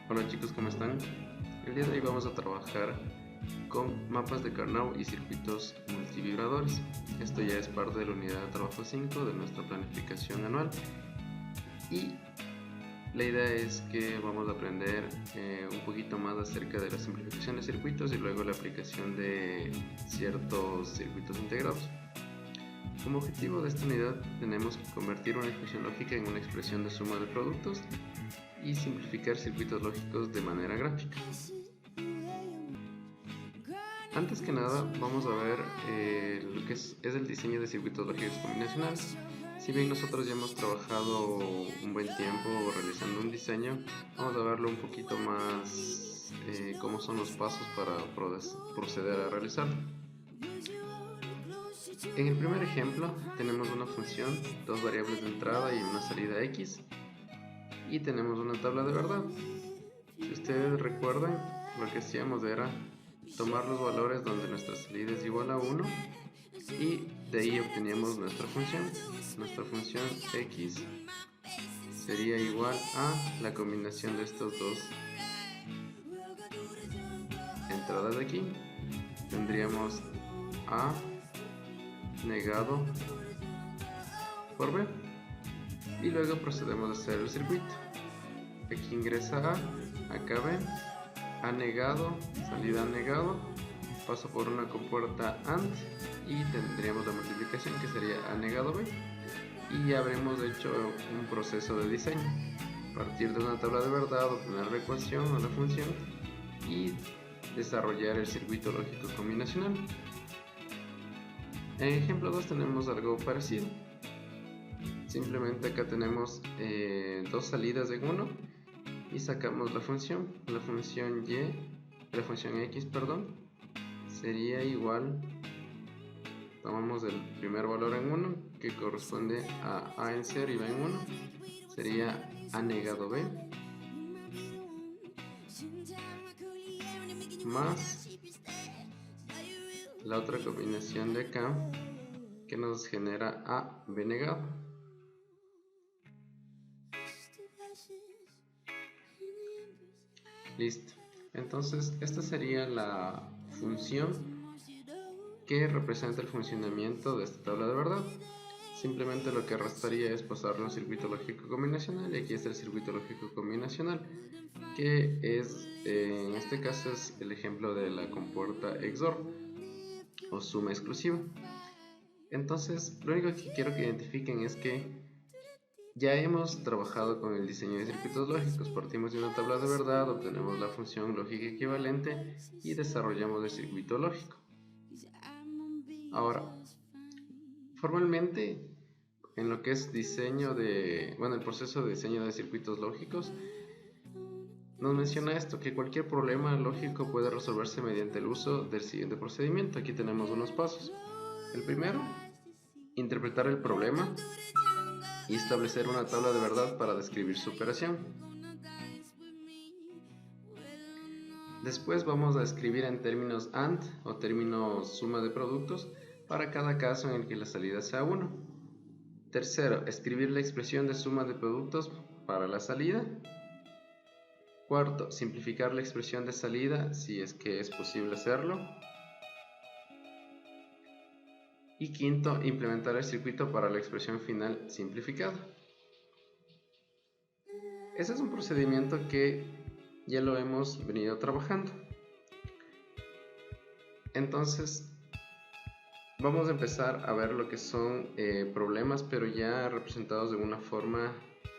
Hola chicos, ¿cómo están? El día de hoy vamos a trabajar con mapas de Karnaugh y circuitos multivibradores. Esto ya es parte de la unidad de trabajo 5 de nuestra planificación anual y la idea es que vamos a aprender un poquito más acerca de la simplificación de circuitos y luego la aplicación de ciertos circuitos integrados. Como objetivo de esta unidad tenemos que convertir una expresión lógica en una expresión de suma de productos y simplificar circuitos lógicos de manera gráfica. Antes que nada vamos a ver lo que es el diseño de circuitos lógicos combinacionales. Si bien nosotros ya hemos trabajado un buen tiempo realizando un diseño, vamos a verlo un poquito más cómo son los pasos para proceder a realizarlo. En el primer ejemplo tenemos una función, dos variables de entrada y una salida x, y tenemos una tabla de verdad. Si ustedes recuerdan, lo que hacíamos era tomar los valores donde nuestra salida es igual a 1 y de ahí obteníamos nuestra función. Nuestra función x sería igual a la combinación de estos dos entradas de aquí. Tendríamos a negado por b y luego procedemos a hacer el circuito. Aquí ingresa a, acá b, a negado, salida a negado, paso por una compuerta AND y tendríamos la multiplicación que sería a negado b, y ya habremos hecho un proceso de diseño. Partir de una tabla de verdad, obtener la ecuación o la función y desarrollar el circuito lógico combinacional. En ejemplo 2 tenemos algo parecido. Simplemente acá tenemos dos salidas en uno y sacamos la función x, perdón, sería igual, tomamos el primer valor en 1 que corresponde a en 0 y b en 1, sería a negado b más la otra combinación de acá que nos genera a b negado. Listo. Entonces esta sería la función que representa el funcionamiento de esta tabla de verdad. Simplemente lo que restaría es pasarle un circuito lógico combinacional, y aquí está el circuito lógico combinacional, que es, en este caso es el ejemplo de la compuerta XOR o suma exclusiva. Entonces lo único que quiero que identifiquen es que ya hemos trabajado con el diseño de circuitos lógicos. Partimos de una tabla de verdad, obtenemos la función lógica equivalente y desarrollamos el circuito lógico. Ahora, formalmente, en lo que es el proceso de diseño de circuitos lógicos, nos menciona esto, que cualquier problema lógico puede resolverse mediante el uso del siguiente procedimiento. Aquí tenemos unos pasos. El primero, interpretar el problema y establecer una tabla de verdad para describir su operación. Después vamos a escribir en términos AND o términos suma de productos para cada caso en el que la salida sea 1. Tercero, escribir la expresión de suma de productos para la salida. Cuarto, simplificar la expresión de salida si es que es posible hacerlo. Y quinto, implementar el circuito para la expresión final simplificada. Ese es un procedimiento que ya lo hemos venido trabajando. Entonces vamos a empezar a ver lo que son problemas, pero ya representados de una forma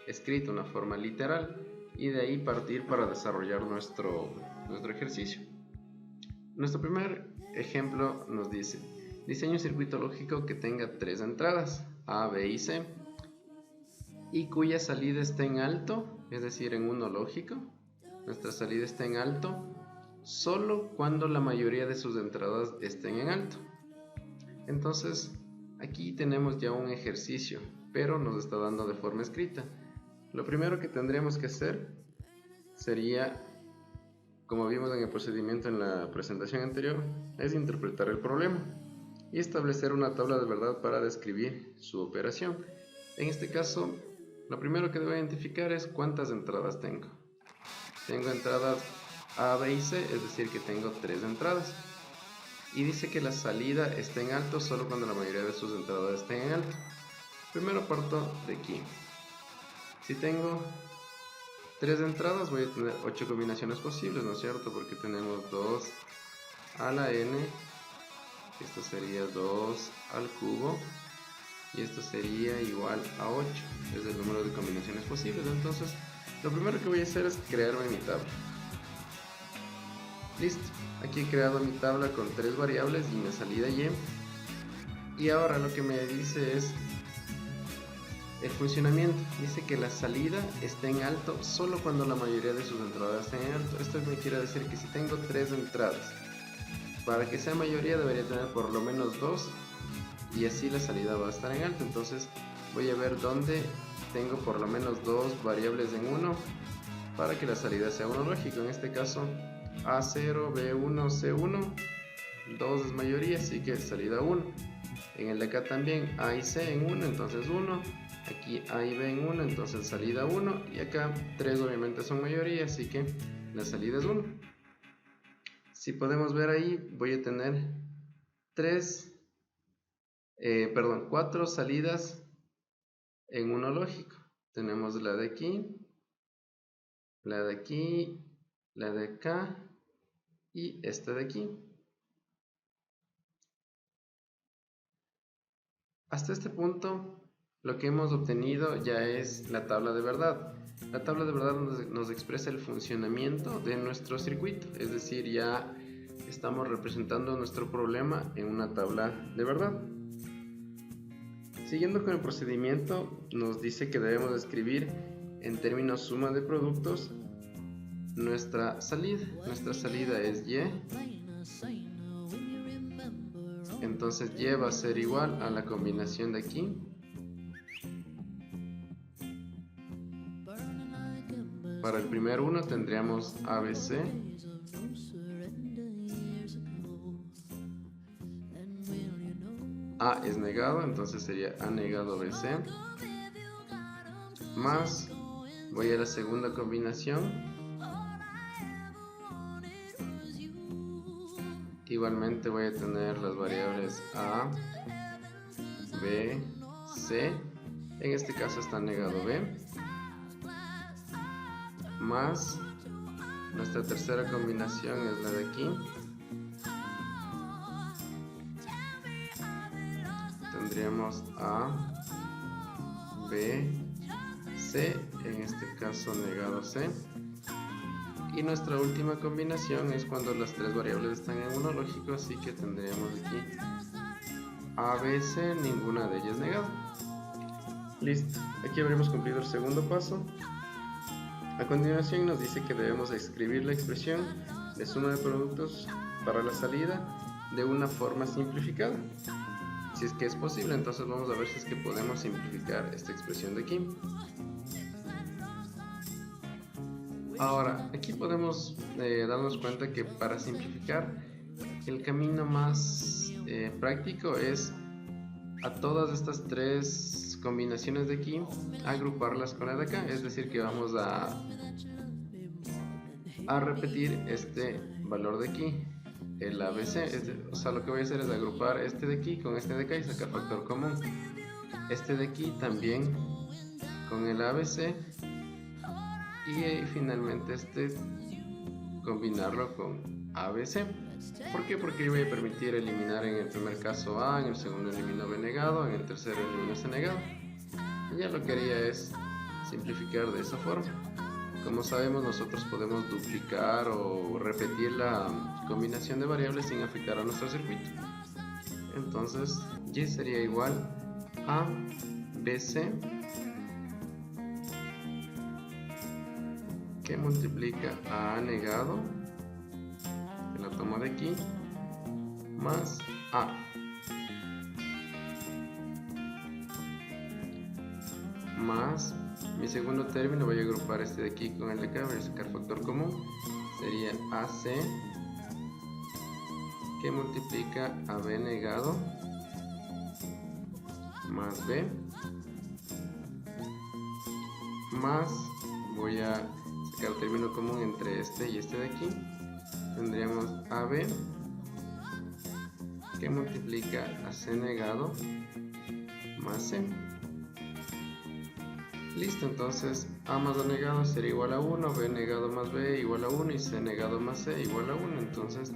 escrita, una forma literal, y de ahí partir para desarrollar nuestro ejercicio. Nuestro primer ejemplo nos dice: diseña un circuito lógico que tenga tres entradas, A, B y C, y cuya salida esté en alto, es decir, en uno lógico. Nuestra salida está en alto solo cuando la mayoría de sus entradas estén en alto. Entonces aquí tenemos ya un ejercicio, pero nos está dando de forma escrita. Lo primero que tendríamos que hacer sería, como vimos en el procedimiento en la presentación anterior, es interpretar el problema y establecer una tabla de verdad para describir su operación. En este caso, lo primero que debo identificar es cuántas entradas tengo. tengo entradas A, B y C, es decir que tengo 3 entradas. Y dice que la salida está en alto solo cuando la mayoría de sus entradas estén en alto. Primero parto de aquí. Si tengo 3 entradas voy a tener 8 combinaciones posibles, ¿no es cierto? Porque tenemos 2 a la n, esto sería 2 al cubo, y esto sería igual a 8, es el número de combinaciones posibles. Entonces lo primero que voy a hacer es crearme mi tabla. Listo, aquí he creado mi tabla con 3 variables y mi salida y. Y ahora lo que me dice es el funcionamiento. Dice que la salida está en alto solo cuando la mayoría de sus entradas estén en alto. Esto me quiere decir que si tengo 3 entradas, para que sea mayoría debería tener por lo menos 2, y así la salida va a estar en alto. Entonces voy a ver dónde tengo por lo menos 2 variables en 1 para que la salida sea uno lógico. En este caso A0, B1, C1, 2 es mayoría, así que salida 1. En el de acá también A y C en 1, entonces 1. Aquí A y B en 1, entonces salida 1. Y acá 3 obviamente son mayoría, así que la salida es 1. Si podemos ver ahí, voy a tener 4 salidas en uno lógico. Tenemos la de aquí, la de aquí, la de acá y esta de aquí. Hasta este punto lo que hemos obtenido ya es la tabla de verdad. La tabla de verdad nos expresa el funcionamiento de nuestro circuito, es decir, ya estamos representando nuestro problema en una tabla de verdad. Siguiendo con el procedimiento, nos dice que debemos escribir en términos suma de productos nuestra salida. Nuestra salida es Y. Entonces Y va a ser igual a la combinación de aquí para el primer uno tendríamos ABC, A es negado, entonces sería A negado BC, más, voy a la segunda combinación, igualmente voy a tener las variables A, B, C, en este caso está negado B, más nuestra tercera combinación es la de aquí, tendríamos A, B, C, en este caso negado C, y nuestra última combinación es cuando las 3 variables están en uno lógico, así que tendríamos aquí A, B, C, ninguna de ellas negada. Listo, aquí habremos cumplido el segundo paso. A continuación nos dice que debemos escribir la expresión de suma de productos para la salida de una forma simplificada. Si es que es posible, entonces vamos a ver si es que podemos simplificar esta expresión de aquí. Ahora, aquí podemos darnos cuenta que para simplificar el camino más práctico es a todas estas 3 combinaciones de aquí agruparlas con la de acá, es decir que vamos a repetir este valor de aquí, el ABC, o sea, lo que voy a hacer es agrupar este de aquí con este de acá y sacar factor común, este de aquí también con el ABC y finalmente este combinarlo con ABC. ¿Por qué? Porque yo voy a permitir eliminar en el primer caso A, en el segundo elimino B negado, en el tercero elimino C negado. Y ya lo que haría es simplificar de esa forma. Como sabemos, nosotros podemos duplicar o repetir la combinación de variables sin afectar a nuestro circuito. Entonces Y sería igual a BC que multiplica a negado, que la tomo de aquí, más A, más mi segundo término, voy a agrupar este de aquí con el de acá, voy a sacar factor común, sería AC que multiplica a B negado más B, más voy a sacar el término común entre este y este de aquí, tendríamos AB que multiplica a C negado más C. Listo, entonces A más A negado sería igual a 1, B negado más B igual a 1 y C negado más C igual a 1. Entonces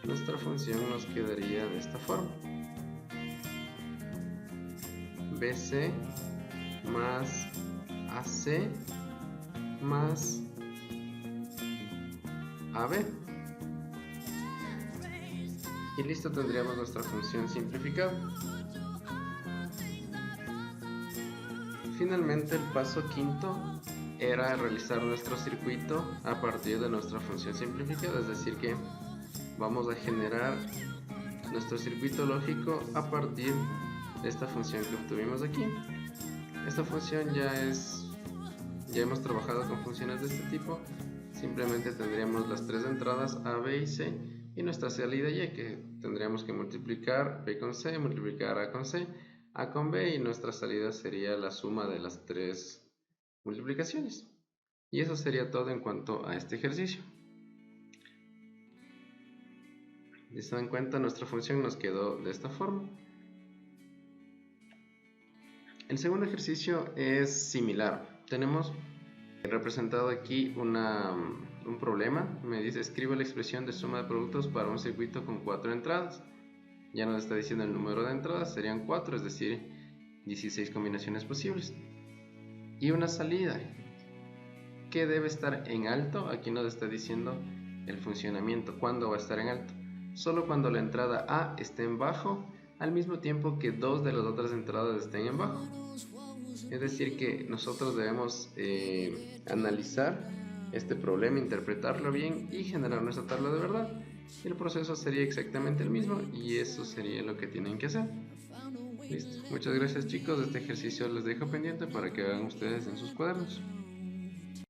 nuestra función nos quedaría de esta forma: BC más AC más AB. Y listo, tendríamos nuestra función simplificada. Finalmente, el paso quinto era realizar nuestro circuito a partir de nuestra función simplificada, es decir que vamos a generar nuestro circuito lógico a partir de esta función que obtuvimos aquí. Esta función ya hemos trabajado con funciones de este tipo. Simplemente tendríamos las tres entradas A, B y C y nuestra salida Y, que tendríamos que multiplicar B con C, multiplicar A con C, A con B, y nuestra salida sería la suma de las tres multiplicaciones. Y eso sería todo en cuanto a este ejercicio. Si se dan cuenta, nuestra función nos quedó de esta forma. El segundo ejercicio es similar. Tenemos representado aquí un problema. Me dice: escribe la expresión de suma de productos para un circuito con 4 entradas. Ya nos está diciendo el número de entradas, serían 4, es decir, 16 combinaciones posibles. Y una salida que debe estar en alto. Aquí nos está diciendo el funcionamiento, cuándo va a estar en alto. Solo cuando la entrada A esté en bajo, al mismo tiempo que dos de las otras entradas estén en bajo. Es decir que nosotros debemos analizar este problema, interpretarlo bien y generar nuestra tabla de verdad. El proceso sería exactamente el mismo y eso sería lo que tienen que hacer. Listo. Muchas gracias, chicos. Este ejercicio les dejo pendiente para que hagan ustedes en sus cuadernos.